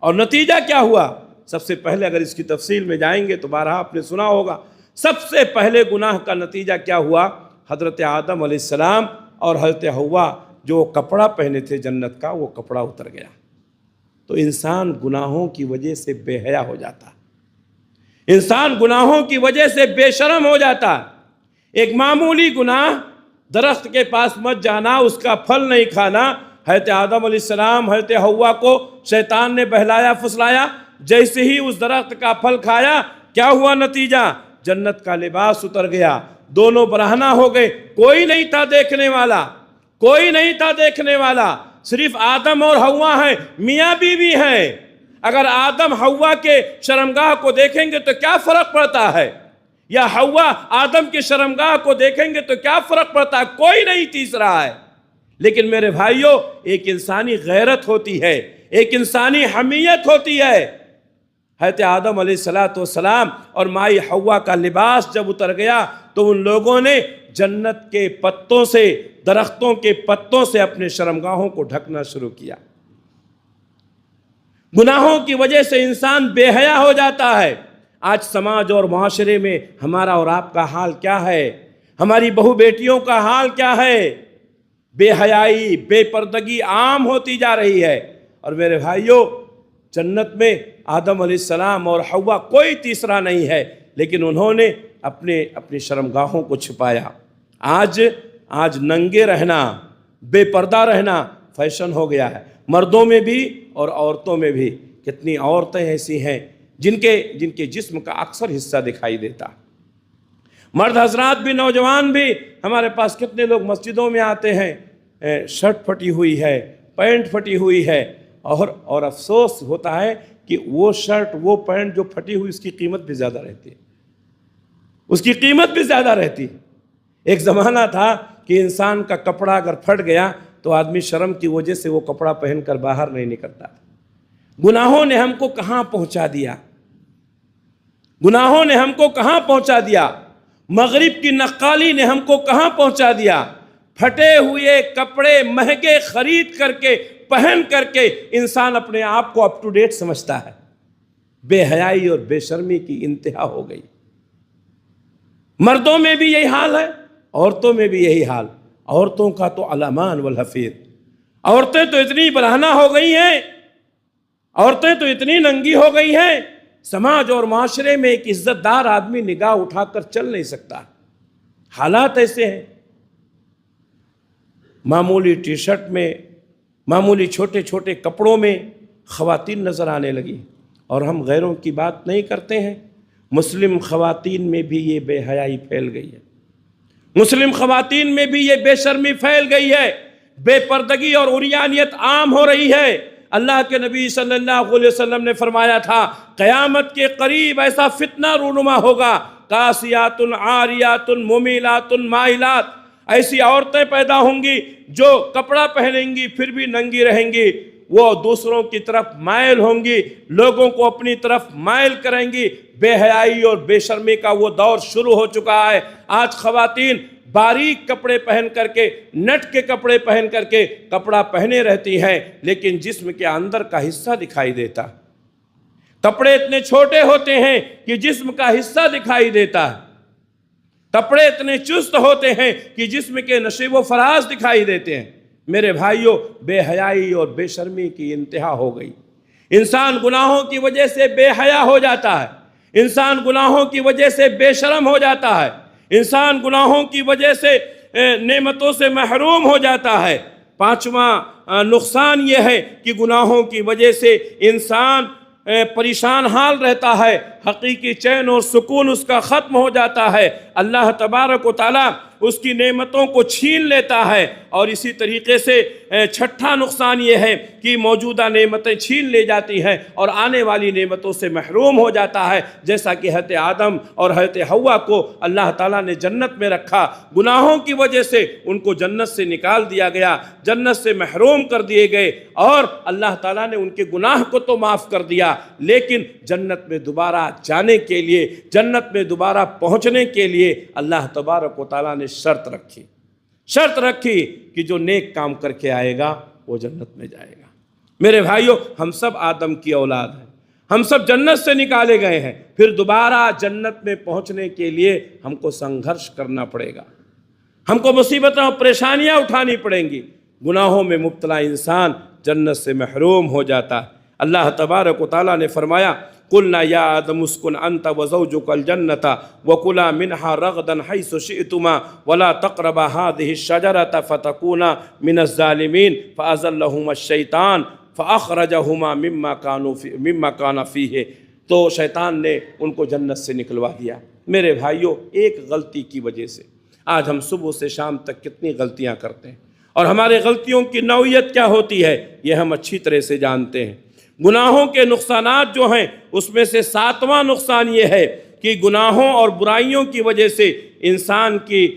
اور نتیجہ کیا ہوا؟ سب سے پہلے اگر اس کی تفصیل میں جائیں گے تو بارہا آپ نے سنا ہوگا، سب سے پہلے گناہ کا نتیجہ کیا ہوا؟ حضرت آدم علیہ السلام اور حضرت حوا جو کپڑا پہنے تھے جنت کا، وہ کپڑا اتر گیا۔ تو انسان گناہوں کی وجہ سے بے حیا ہو جاتا، انسان گناہوں کی وجہ سے بے شرم ہو جاتا۔ ایک معمولی گناہ، درخت کے پاس مت جانا، اس کا پھل نہیں کھانا، حضرت آدم علیہ السلام حضرت حوا کو شیطان نے بہلایا پھسلایا، جیسے ہی اس درخت کا پھل کھایا کیا ہوا نتیجہ؟ جنت کا لباس اتر گیا، دونوں برہنہ ہو گئے، کوئی نہیں تھا دیکھنے والا، کوئی نہیں تھا دیکھنے والا، صرف آدم اور حوا ہیں، میاں بیوی ہیں۔ اگر آدم حوا کے شرمگاہ کو دیکھیں گے تو کیا فرق پڑتا ہے، یا حوا آدم کے شرمگاہ کو دیکھیں گے تو کیا فرق پڑتا ہے؟ کوئی نہیں تیسرا ہے۔ لیکن میرے بھائیوں، ایک انسانی غیرت ہوتی ہے، ایک انسانی حمیت ہوتی ہے۔ حضرت آدم علیہ السلام اور مائی حوا کا لباس جب اتر گیا تو ان لوگوں نے جنت کے پتوں سے، درختوں کے پتوں سے اپنے شرمگاہوں کو ڈھکنا شروع کیا۔ گناہوں کی وجہ سے انسان بے حیا ہو جاتا ہے۔ آج سماج اور معاشرے میں ہمارا اور آپ کا حال کیا ہے؟ ہماری بہو بیٹیوں کا حال کیا ہے؟ بے حیائی، بے پردگی عام ہوتی جا رہی ہے۔ اور میرے بھائیوں، جنت میں آدم علیہ السلام اور حوا کوئی تیسرا نہیں ہے، لیکن انہوں نے اپنے شرمگاہوں کو چھپایا۔ آج ننگے رہنا، بے پردہ رہنا فیشن ہو گیا ہے، مردوں میں بھی اور عورتوں میں بھی۔ کتنی عورتیں ایسی ہیں جن کے جسم کا اکثر حصہ دکھائی دیتا۔ مرد حضرات بھی، نوجوان بھی، ہمارے پاس کتنے لوگ مسجدوں میں آتے ہیں، شرٹ پھٹی ہوئی ہے، پینٹ پھٹی ہوئی ہے، اور افسوس ہوتا ہے کہ وہ شرٹ، وہ پینٹ جو پھٹی ہوئی، اس کی قیمت بھی زیادہ رہتی ہے، اس کی قیمت بھی زیادہ رہتی۔ ایک زمانہ تھا کہ انسان کا کپڑا اگر پھٹ گیا تو آدمی شرم کی وجہ سے وہ کپڑا پہن کر باہر نہیں نکلتا۔ گناہوں نے ہم کو کہاں پہنچا دیا، گناہوں نے ہم کو کہاں پہنچا دیا، مغرب کی نقالی نے ہم کو کہاں پہنچا دیا۔ پھٹے ہوئے کپڑے مہنگے خرید کر کے، پہن کر کے انسان اپنے آپ کو اپ ٹو ڈیٹ سمجھتا ہے۔ بے حیائی اور بے شرمی کی انتہا ہو گئی۔ مردوں میں بھی یہی حال ہے، عورتوں میں بھی یہی حال۔ عورتوں کا تو الامان والحفیظ، عورتیں تو اتنی برہنہ ہو گئی ہیں، عورتیں تو اتنی ننگی ہو گئی ہیں، سماج اور معاشرے میں ایک عزت دار آدمی نگاہ اٹھا کر چل نہیں سکتا۔ حالات ایسے ہیں، معمولی ٹی شرٹ میں، معمولی چھوٹے چھوٹے کپڑوں میں خواتین نظر آنے لگی، اور ہم غیروں کی بات نہیں کرتے ہیں۔ مسلم خواتین میں بھی یہ بے حیائی پھیل گئی ہے، مسلم خواتین میں بھی یہ بے شرمی پھیل گئی ہے، بے پردگی اور عریانیت عام ہو رہی ہے۔ اللہ کے نبی صلی اللہ علیہ وسلم نے فرمایا تھا، قیامت کے قریب ایسا فتنہ رونما ہوگا، قاسیات عاریات ممیلات مائلات، ایسی عورتیں پیدا ہوں گی جو کپڑا پہنیں گی پھر بھی ننگی رہیں گی، وہ دوسروں کی طرف مائل ہوں گی، لوگوں کو اپنی طرف مائل کریں گی۔ بے حیائی اور بے شرمی کا وہ دور شروع ہو چکا ہے۔ آج خواتین باریک کپڑے پہن کر کے، نٹ کے کپڑے پہن کر کے کپڑا پہنے رہتی ہیں، لیکن جسم کے اندر کا حصہ دکھائی دیتا۔ کپڑے اتنے چھوٹے ہوتے ہیں کہ جسم کا حصہ دکھائی دیتا ہے، کپڑے اتنے چست ہوتے ہیں کہ جسم کے نشیب و فراز دکھائی دیتے ہیں۔ میرے بھائیوں، بے حیائی اور بے شرمی کی انتہا ہو گئی۔ انسان گناہوں کی وجہ سے بے حیا ہو جاتا ہے، انسان گناہوں کی وجہ سے بے شرم ہو جاتا ہے، انسان گناہوں کی وجہ سے نعمتوں سے محروم ہو جاتا ہے۔ پانچواں نقصان یہ ہے کہ گناہوں کی وجہ سے انسان پریشان حال رہتا ہے، حقیقی چین اور سکون اس کا ختم ہو جاتا ہے۔ اللہ تبارک و تعالیٰ اس کی نعمتوں کو چھین لیتا ہے، اور اسی طریقے سے چھٹا نقصان یہ ہے کہ موجودہ نعمتیں چھین لے جاتی ہیں اور آنے والی نعمتوں سے محروم ہو جاتا ہے، جیسا کہ حضرت آدم اور حضرت حوا کو اللہ تعالیٰ نے جنت میں رکھا، گناہوں کی وجہ سے ان کو جنت سے نکال دیا گیا، جنت سے محروم کر دیے گئے، اور اللہ تعالیٰ نے ان کے گناہ کو تو معاف کر دیا، لیکن جنت میں دوبارہ جانے کے لیے، جنت میں دوبارہ پہنچنے کے لیے اللہ تبارک و تعالیٰ نے شرط رکھی کہ جو نیک کام کر کے آئے گا وہ جنت میں جائے گا۔ میرے بھائیوں، ہم سب آدم کی اولاد ہیں، ہم سب جنت سے نکالے گئے ہیں، پھر دوبارہ جنت میں پہنچنے کے لیے ہم کو سنگھرش کرنا پڑے گا، ہم کو مصیبتیں اور پریشانیاں اٹھانی پڑیں گی۔ گناہوں میں مبتلا انسان جنت سے محروم ہو جاتا ہے۔ اللہ تبارک و تعالیٰ نے فرمایا، قُلْنَا يَا آدَمُ اسْكُنْ أَنْتَ وَزَوْجُكَ الْجَنَّةَ وَكُلَا مِنْهَا رَغْدًا حَيْثُ شِئْتُمَا وَلَا تَقْرَبَا هَٰذِهِ الشَّجَرَةَ فَتَكُونَا مِنَ الظَّالِمِينَ فَأَزَلَّهُمَا الشَّيْطَانُ فَأَخْرَجَهُمَا مِمَّا كَانَ فِيهِ۔ تو شیطان نے ان کو جنت سے نکلوا دیا۔ میرے بھائیوں، ایک غلطی کی وجہ سے آج ہم صبح سے شام تک کتنی غلطیاں کرتے ہیں، اور ہمارے غلطیوں کی نوعیت کیا ہوتی ہے یہ ہم اچھی طرح سے جانتے ہیں۔ گناہوں کے نقصانات جو ہیں اس میں سے 7واں نقصان یہ ہے کہ گناہوں اور برائیوں کی وجہ سے انسان کی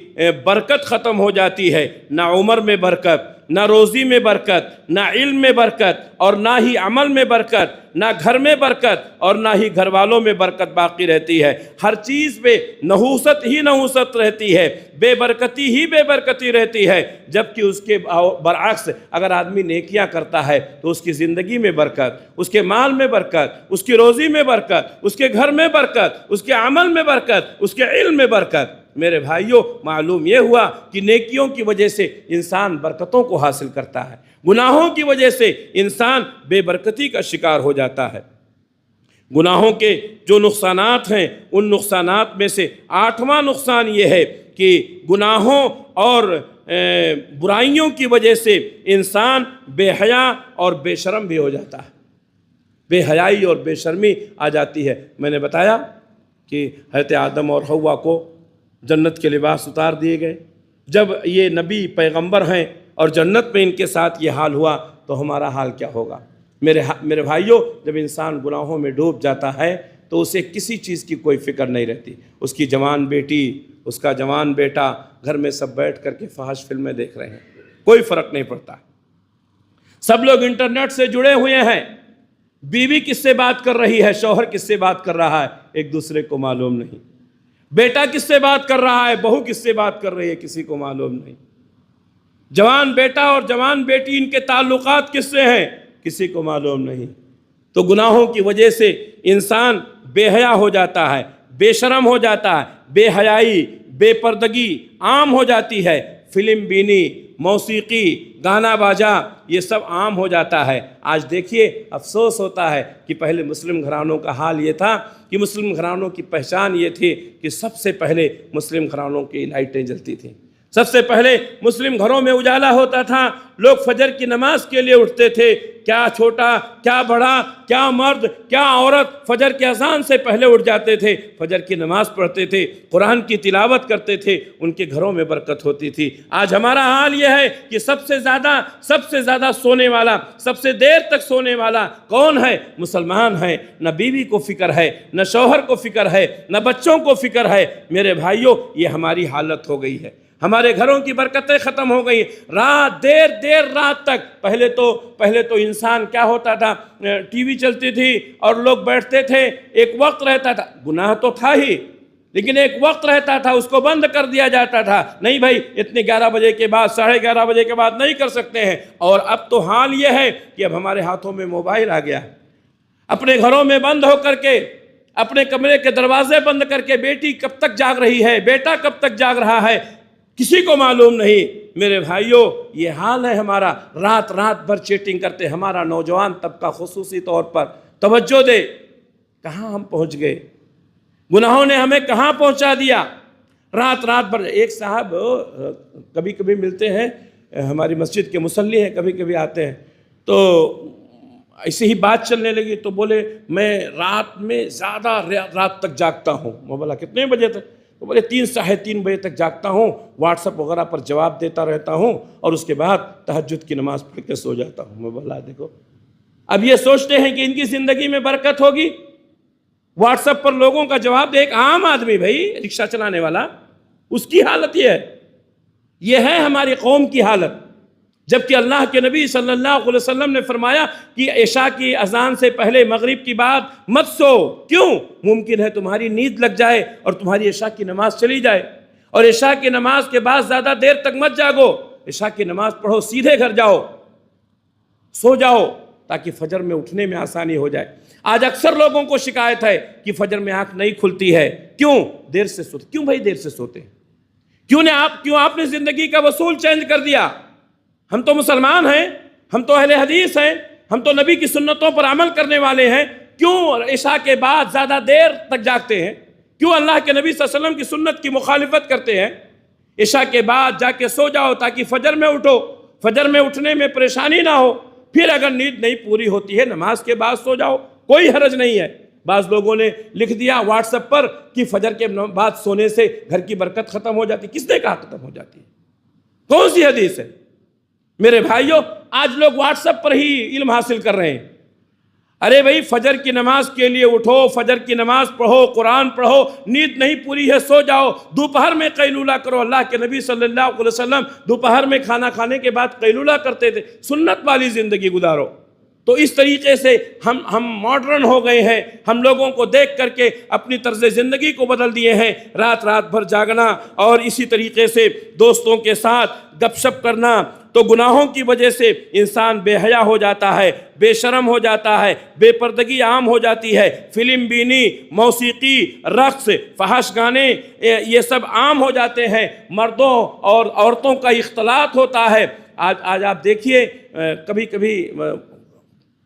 برکت ختم ہو جاتی ہے، نہ عمر میں برکت، نہ روزی میں برکت، نہ علم میں برکت، اور نہ ہی عمل میں برکت، نہ گھر میں برکت، اور نہ ہی گھر والوں میں برکت باقی رہتی ہے۔ ہر چیز پہ نحوست ہی نحوست رہتی ہے، بے برکتی ہی بے برکتی رہتی ہے، جبکہ اس کے برعکس اگر آدمی نیکیاں کرتا ہے تو اس کی زندگی میں برکت، اس کے مال میں برکت، اس کی روزی میں برکت، اس کے گھر میں برکت، اس کے عمل میں برکت، اس کے علم میں برکت۔ میرے بھائیوں، معلوم یہ ہوا کہ نیکیوں کی وجہ سے انسان برکتوں کو حاصل کرتا ہے، گناہوں کی وجہ سے انسان بے برکتی کا شکار ہو جاتا ہے۔ گناہوں کے جو نقصانات ہیں ان نقصانات میں سے 8واں نقصان یہ ہے کہ گناہوں اور برائیوں کی وجہ سے انسان بے حیا اور بے شرم بھی ہو جاتا ہے، بے حیائی اور بے شرمی آ جاتی ہے۔ میں نے بتایا کہ حضرت آدم اور حوا کو جنت کے لباس اتار دیے گئے، جب یہ نبی پیغمبر ہیں اور جنت میں ان کے ساتھ یہ حال ہوا تو ہمارا حال کیا ہوگا؟ میرے بھائیوں، جب انسان گناہوں میں ڈوب جاتا ہے تو اسے کسی چیز کی کوئی فکر نہیں رہتی، اس کی جوان بیٹی، اس کا جوان بیٹا گھر میں سب بیٹھ کر کے فحش فلمیں دیکھ رہے ہیں، کوئی فرق نہیں پڑتا۔ سب لوگ انٹرنیٹ سے جڑے ہوئے ہیں، بیوی کس سے بات کر رہی ہے، شوہر کس سے بات کر رہا ہے، ایک دوسرے کو معلوم نہیں، بیٹا کس سے بات کر رہا ہے، بہو کس سے بات کر رہی ہے، کسی کو معلوم نہیں، جوان بیٹا اور جوان بیٹی ان کے تعلقات کس سے ہیں، کسی کو معلوم نہیں۔ تو گناہوں کی وجہ سے انسان بے حیا ہو جاتا ہے، بے شرم ہو جاتا ہے، بے حیائی، بے پردگی عام ہو جاتی ہے، فلم بینی، موسیقی، گانا باجا، یہ سب عام ہو جاتا ہے۔ آج دیکھیے، افسوس ہوتا ہے کہ پہلے مسلم گھرانوں کا حال یہ تھا کہ مسلم گھرانوں کی پہچان یہ تھی کہ سب سے پہلے مسلم گھرانوں کی لائٹیں جلتی تھیں، سب سے پہلے مسلم گھروں میں اجالا ہوتا تھا، لوگ فجر کی نماز کے لیے اٹھتے تھے، کیا چھوٹا، کیا بڑا، کیا مرد، کیا عورت فجر کے اذان سے پہلے اٹھ جاتے تھے، فجر کی نماز پڑھتے تھے، قرآن کی تلاوت کرتے تھے، ان کے گھروں میں برکت ہوتی تھی۔ آج ہمارا حال یہ ہے کہ سب سے زیادہ سونے والا، سب سے دیر تک سونے والا کون ہے؟ مسلمان ہیں۔ نہ بیوی کو فکر ہے، نہ شوہر کو فکر ہے، نہ بچوں کو فکر ہے۔ میرے بھائیوں، یہ ہماری حالت ہو گئی ہے، ہمارے گھروں کی برکتیں ختم ہو گئی۔ دیر رات تک پہلے تو انسان کیا ہوتا تھا، ٹی وی چلتی تھی اور لوگ بیٹھتے تھے، ایک وقت رہتا تھا، گناہ تو تھا ہی لیکن ایک وقت رہتا تھا، اس کو بند کر دیا جاتا تھا، نہیں بھائی اتنے 11 بجے کے بعد، 11:30 بجے کے بعد نہیں کر سکتے ہیں۔ اور اب تو حال یہ ہے کہ اب ہمارے ہاتھوں میں موبائل آ گیا، اپنے گھروں میں بند ہو کر کے، اپنے کمرے کے دروازے بند کر کے بیٹی کب تک جاگ رہی ہے، بیٹا کب تک جاگ رہا ہے، کسی کو معلوم نہیں۔ میرے بھائیوں، یہ حال ہے ہمارا، رات بھر چیٹنگ کرتے۔ ہمارا نوجوان طبقہ خصوصی طور پر توجہ دے، کہاں ہم پہنچ گئے، گناہوں نے ہمیں کہاں پہنچا دیا۔ رات بھر، ایک صاحب کبھی کبھی ملتے ہیں، ہماری مسجد کے مصلی ہیں، کبھی کبھی آتے ہیں، تو ایسے ہی بات چلنے لگی تو بولے میں رات میں زیادہ رات تک جاگتا ہوں۔ میں بولا کتنے بجے تک؟ تو بولے 3 ساڑھے 3 بجے تک جاگتا ہوں، واٹس ایپ وغیرہ پر جواب دیتا رہتا ہوں اور اس کے بعد تہجد کی نماز پڑھ کے سو جاتا ہوں۔ میں بولا دیکھو، اب یہ سوچتے ہیں کہ ان کی زندگی میں برکت ہوگی، واٹس ایپ پر لوگوں کا جواب دے۔ ایک عام آدمی بھائی، رکشہ چلانے والا، اس کی حالت یہ ہے ہماری قوم کی حالت۔ جبکہ اللہ کے نبی صلی اللہ علیہ وسلم نے فرمایا کہ عشاء کی اذان سے پہلے مغرب کی بعد مت سو۔ کیوں؟ ممکن ہے تمہاری نیند لگ جائے اور تمہاری عشاء کی نماز چلی جائے، اور عشاء کی نماز کے بعد زیادہ دیر تک مت جاگو، عشاء کی نماز پڑھو، سیدھے گھر جاؤ، سو جاؤ تاکہ فجر میں اٹھنے میں آسانی ہو جائے۔ آج اکثر لوگوں کو شکایت ہے کہ فجر میں آنکھ نہیں کھلتی ہے، کیوں؟ دیر سے سوتے۔ کیوں بھائی دیر سے سوتے ہیں؟ کیوں آپ نے زندگی کا اصول چینج کر دیا؟ ہم تو مسلمان ہیں، ہم تو اہل حدیث ہیں، ہم تو نبی کی سنتوں پر عمل کرنے والے ہیں، کیوں عشاء کے بعد زیادہ دیر تک جاگتے ہیں؟ کیوں اللہ کے نبی صلی اللہ علیہ وسلم کی سنت کی مخالفت کرتے ہیں؟ عشاء کے بعد جا کے سو جاؤ تاکہ فجر میں اٹھو، فجر میں اٹھنے میں پریشانی نہ ہو۔ پھر اگر نیند نہیں پوری ہوتی ہے نماز کے بعد سو جاؤ، کوئی حرج نہیں ہے۔ بعض لوگوں نے لکھ دیا واٹس ایپ پر کہ فجر کے بعد سونے سے گھر کی برکت ختم ہو جاتی۔ کس نے کہا ختم ہو جاتی ہے؟ کون سی حدیث ہے؟ میرے بھائیوں، آج لوگ واٹس ایپ پر ہی علم حاصل کر رہے ہیں۔ ارے بھائی، فجر کی نماز کے لیے اٹھو، فجر کی نماز پڑھو، قرآن پڑھو، نیند نہیں پوری ہے سو جاؤ، دوپہر میں قیلولہ کرو۔ اللہ کے نبی صلی اللہ علیہ وسلم دوپہر میں کھانا کھانے کے بعد قیلولہ کرتے تھے۔ سنت والی زندگی گزارو۔ تو اس طریقے سے ہم ماڈرن ہو گئے ہیں، ہم لوگوں کو دیکھ کر کے اپنی طرز زندگی کو بدل دیے ہیں۔ رات بھر جاگنا اور اسی طریقے سے دوستوں کے ساتھ گپ شپ کرنا، تو گناہوں کی وجہ سے انسان بے حیا ہو جاتا ہے، بے شرم ہو جاتا ہے، بے پردگی عام ہو جاتی ہے، فلم بینی، موسیقی، رقص، فحش گانے، یہ سب عام ہو جاتے ہیں، مردوں اور عورتوں کا اختلاط ہوتا ہے۔ آج آپ دیکھیے، کبھی کبھی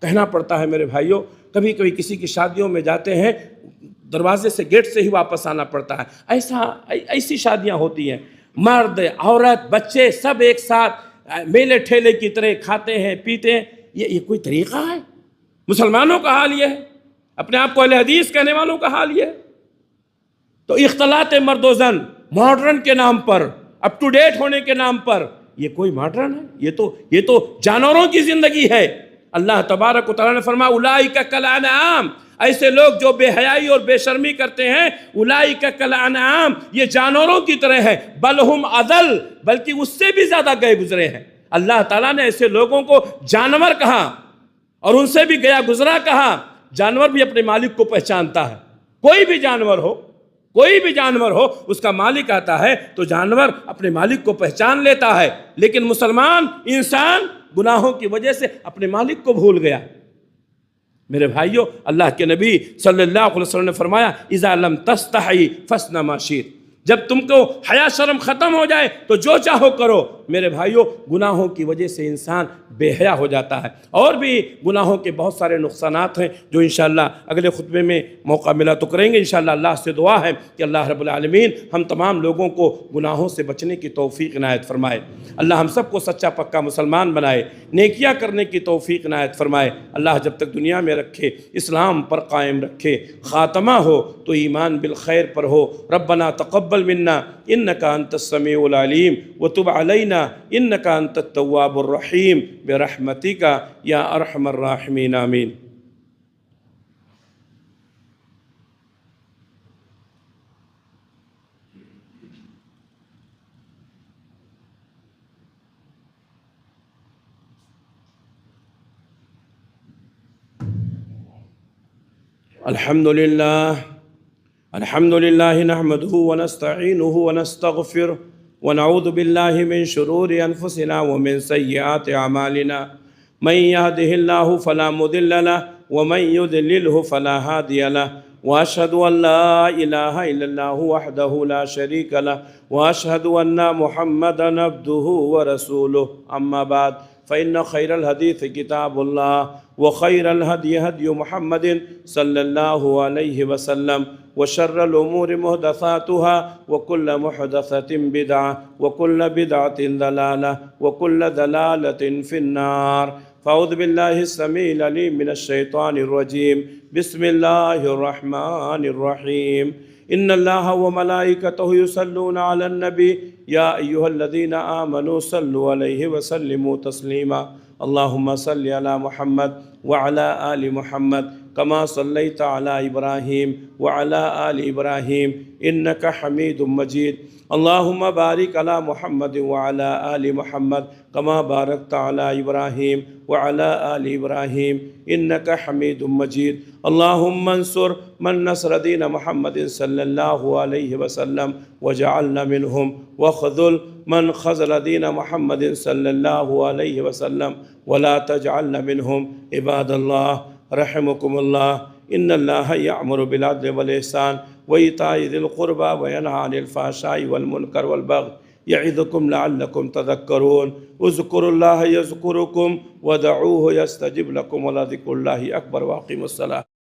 کہنا پڑتا ہے میرے بھائیوں، کبھی کبھی کسی کی شادیوں میں جاتے ہیں، دروازے سے گیٹ سے ہی واپس آنا پڑتا ہے۔ ایسی شادیاں ہوتی ہیں، مرد، عورت، بچے سب ایک ساتھ میلے ٹھیلے کی طرح کھاتے ہیں، پیتے ہیں۔ یہ کوئی طریقہ ہے؟ مسلمانوں کا حال یہ ہے، اپنے آپ کو اہل حدیث کہنے والوں کا حال یہ ہے۔ تو اختلاط مرد و زن ماڈرن کے نام پر، اپ ٹو ڈیٹ ہونے کے نام پر، یہ کوئی ماڈرن ہے؟ یہ تو جانوروں کی زندگی ہے۔ اللہ تبارک و تعالیٰ نے فرمایا اولئک کالانعام، ایسے لوگ جو بے حیائی اور بے شرمی کرتے ہیں، اولئک کالانعام، یہ جانوروں کی طرح ہے، بل ہم اضل، بلکہ اس سے بھی زیادہ گئے گزرے ہیں۔ اللہ تعالیٰ نے ایسے لوگوں کو جانور کہا اور ان سے بھی گیا گزرا کہا۔ جانور بھی اپنے مالک کو پہچانتا ہے، کوئی بھی جانور ہو اس کا مالک آتا ہے تو جانور اپنے مالک کو پہچان لیتا ہے، لیکن مسلمان انسان گناہوں کی وجہ سے اپنے مالک کو بھول گیا۔ میرے بھائیوں، اللہ کے نبی صلی اللہ علیہ وسلم نے فرمایا اذا لم تستحی فاصنع ما شئت، جب تم کو حیا شرم ختم ہو جائے تو جو چاہو کرو۔ میرے بھائیوں، گناہوں کی وجہ سے انسان بے حیا ہو جاتا ہے، اور بھی گناہوں کے بہت سارے نقصانات ہیں جو انشاءاللہ اگلے خطبے میں موقع ملا تو کریں گے انشاءاللہ۔ اللہ سے دعا ہے کہ اللہ رب العالمین ہم تمام لوگوں کو گناہوں سے بچنے کی توفیق عنایت فرمائے۔ اللہ ہم سب کو سچا پکا مسلمان بنائے، نیکیاں کرنے کی توفیق عنایت فرمائے۔ اللہ جب تک دنیا میں رکھے اسلام پر قائم رکھے، خاتمہ ہو تو ایمان بالخیر پر ہو۔ ربنا تقبل منا انک انت السمیع العلیم وتب علینا انک انت التواب الرحیم برحمتک یا ارحم الراحمین، آمین۔ الحمد لله نحمده ونستعينه ونستغفره ونعوذ بالله من شرور أنفسنا ومن سيئات أعمالنا، من يهده الله فلا مضل له ومن يضلله فلا هادي له، وأشهد أن لا إله إلا الله وحده لا شريك له، وأشهد أن محمدًا عبده ورسوله، أما بعد فإن خير الحديث كتاب الله، وخير الهدي هدي محمد صلى الله عليه وسلم، وشر الأمور محدثاتها، وكل محدثة بدعة، وكل بدعة ضلالة، وكل ضلالة في النار۔ فأعوذ بالله السميع العليم من الشيطان الرجيم، بسم الله الرحمن الرحيم۔ ان اللہ وملائکتہ یصلون علی النبی یا ایہا الذین آمنوا صلوا علیہ وسلموا تسلیما اللہم صل علی محمد وعلی آل محمد کما صلیت علی ابراہیم وعلی آل ابراہیم انک حمید مجید اللہم بارک علی محمد وعلی آل محمد کما بارکت علی ابراہیم وعلی آل ابراہیم انک حمید مجید اللہم انصر من نصر دین محمد صلی اللہ علیہ وسلم وجعلنا منہم وخذل من خذل دین محمد صلی اللہ علیہ وسلم ولا تجعلنا منہم عباد اللہ رحمكم اللہ ان اللہ یأمر بالعدل والإحسان وإیتاء ذی القربى وینہی عن الفحشاء والمنکر والبغی یعظکم لعلکم تذکرون اذکروا اللہ یذکرکم ودعوہ یستجب لکم ولذکر اللہ اکبر واقیموا الصلاۃ